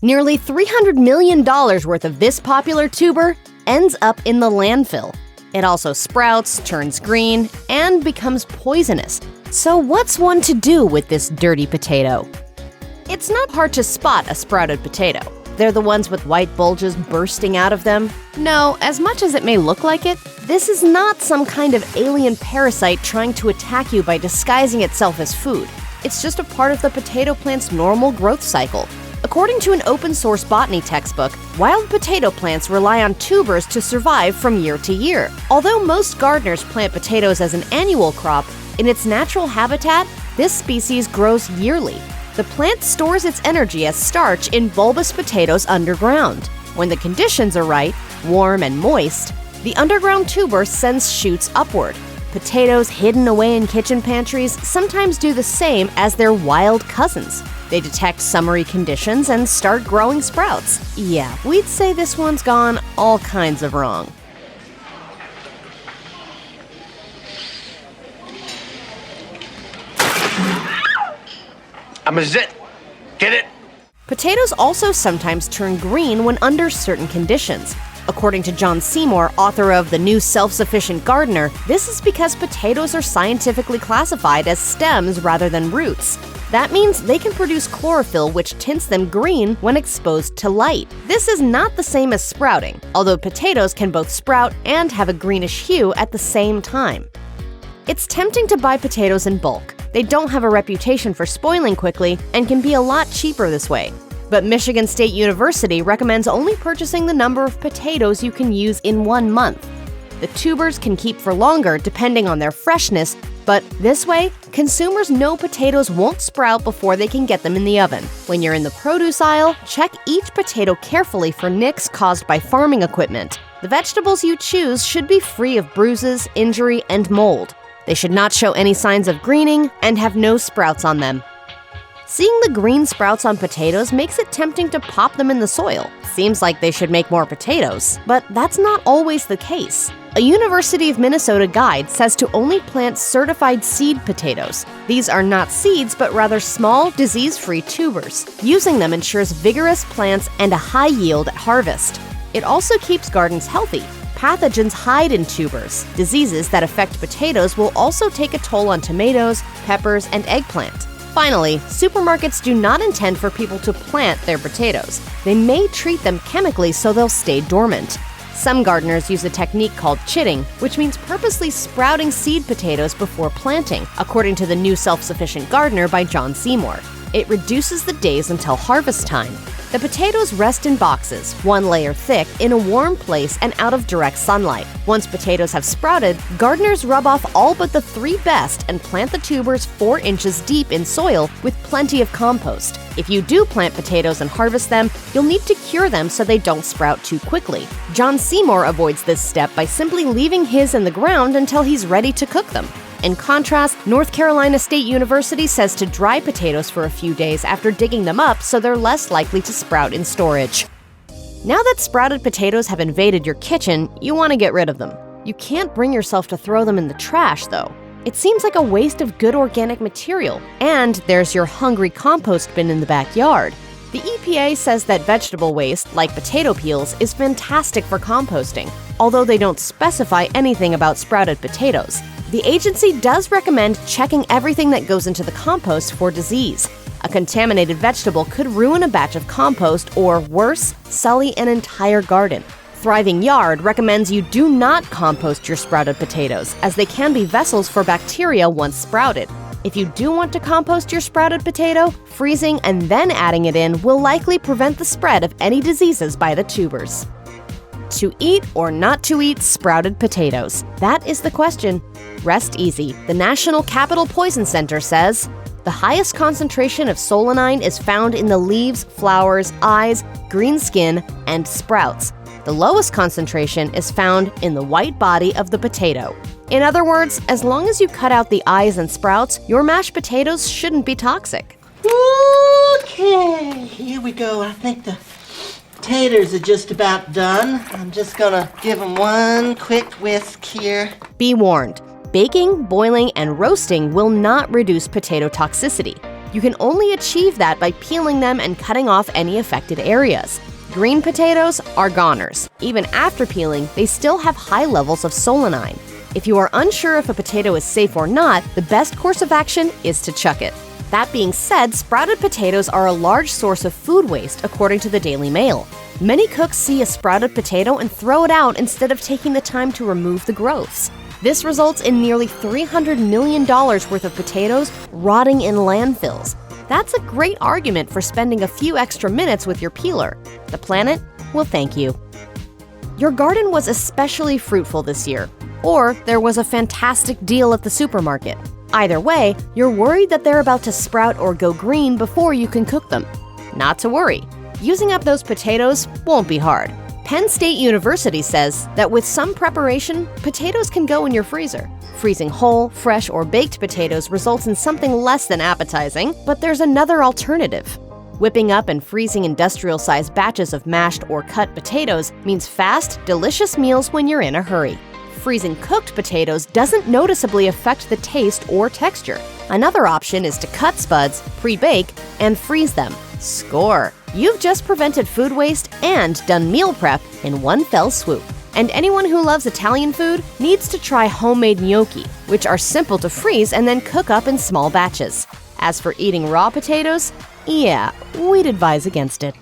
Nearly $300 million worth of this popular tuber ends up in the landfill. It also sprouts, turns green, and becomes poisonous. So what's one to do with this dirty potato? It's not hard to spot a sprouted potato. They're the ones with white bulges bursting out of them. No, as much as it may look like it, this is not some kind of alien parasite trying to attack you by disguising itself as food. It's just a part of the potato plant's normal growth cycle. According to an open-source botany textbook, wild potato plants rely on tubers to survive from year to year. Although most gardeners plant potatoes as an annual crop, in its natural habitat, this species grows yearly. The plant stores its energy as starch in bulbous potatoes underground. When the conditions are right, warm and moist, the underground tuber sends shoots upward. Potatoes hidden away in kitchen pantries sometimes do the same as their wild cousins. They detect summery conditions and start growing sprouts. Yeah, we'd say this one's gone all kinds of wrong. I'm a zit. Get it? Potatoes also sometimes turn green when under certain conditions. According to John Seymour, author of The New Self-Sufficient Gardener, this is because potatoes are scientifically classified as stems rather than roots. That means they can produce chlorophyll, which tints them green when exposed to light. This is not the same as sprouting, although potatoes can both sprout and have a greenish hue at the same time. It's tempting to buy potatoes in bulk. They don't have a reputation for spoiling quickly and can be a lot cheaper this way. But Michigan State University recommends only purchasing the number of potatoes you can use in 1 month. The tubers can keep for longer depending on their freshness, but this way, consumers know potatoes won't sprout before they can get them in the oven. When you're in the produce aisle, check each potato carefully for nicks caused by farming equipment. The vegetables you choose should be free of bruises, injury, and mold. They should not show any signs of greening and have no sprouts on them. Seeing the green sprouts on potatoes makes it tempting to pop them in the soil. Seems like they should make more potatoes, but that's not always the case. A University of Minnesota guide says to only plant certified seed potatoes. These are not seeds, but rather small, disease-free tubers. Using them ensures vigorous plants and a high yield at harvest. It also keeps gardens healthy. Pathogens hide in tubers. Diseases that affect potatoes will also take a toll on tomatoes, peppers, and eggplant. Finally, supermarkets do not intend for people to plant their potatoes. They may treat them chemically so they'll stay dormant. Some gardeners use a technique called chitting, which means purposely sprouting seed potatoes before planting, according to The New Self-Sufficient Gardener by John Seymour. It reduces the days until harvest time. The potatoes rest in boxes, 1 layer thick, in a warm place and out of direct sunlight. Once potatoes have sprouted, gardeners rub off all but the 3 best and plant the tubers 4 inches deep in soil with plenty of compost. If you do plant potatoes and harvest them, you'll need to cure them so they don't sprout too quickly. John Seymour avoids this step by simply leaving his in the ground until he's ready to cook them. In contrast, North Carolina State University says to dry potatoes for a few days after digging them up so they're less likely to sprout in storage. Now that sprouted potatoes have invaded your kitchen, you want to get rid of them. You can't bring yourself to throw them in the trash, though. It seems like a waste of good organic material. And there's your hungry compost bin in the backyard. The EPA says that vegetable waste, like potato peels, is fantastic for composting, although they don't specify anything about sprouted potatoes. The agency does recommend checking everything that goes into the compost for disease. A contaminated vegetable could ruin a batch of compost or, worse, sully an entire garden. Thriving Yard recommends you do not compost your sprouted potatoes, as they can be vessels for bacteria once sprouted. If you do want to compost your sprouted potato, freezing and then adding it in will likely prevent the spread of any diseases by the tubers. To eat or not to eat sprouted potatoes? That is the question. Rest easy. The National Capital Poison Center says, the highest concentration of solanine is found in the leaves, flowers, eyes, green skin, and sprouts. The lowest concentration is found in the white body of the potato. In other words, as long as you cut out the eyes and sprouts, your mashed potatoes shouldn't be toxic. Okay, here we go. I think the potatoes are just about done. I'm just gonna give them one quick whisk here. Be warned, baking, boiling, and roasting will not reduce potato toxicity. You can only achieve that by peeling them and cutting off any affected areas. Green potatoes are goners. Even after peeling, they still have high levels of solanine. If you are unsure if a potato is safe or not, the best course of action is to chuck it. That being said, sprouted potatoes are a large source of food waste, according to the Daily Mail. Many cooks see a sprouted potato and throw it out instead of taking the time to remove the growths. This results in nearly $300 million worth of potatoes rotting in landfills. That's a great argument for spending a few extra minutes with your peeler. The planet will thank you. Your garden was especially fruitful this year, or there was a fantastic deal at the supermarket. Either way, you're worried that they're about to sprout or go green before you can cook them. Not to worry. Using up those potatoes won't be hard. Penn State University says that with some preparation, potatoes can go in your freezer. Freezing whole, fresh, or baked potatoes results in something less than appetizing, but there's another alternative. Whipping up and freezing industrial-sized batches of mashed or cut potatoes means fast, delicious meals when you're in a hurry. Freezing cooked potatoes doesn't noticeably affect the taste or texture. Another option is to cut spuds, pre-bake, and freeze them. Score! You've just prevented food waste and done meal prep in one fell swoop. And anyone who loves Italian food needs to try homemade gnocchi, which are simple to freeze and then cook up in small batches. As for eating raw potatoes, yeah, we'd advise against it.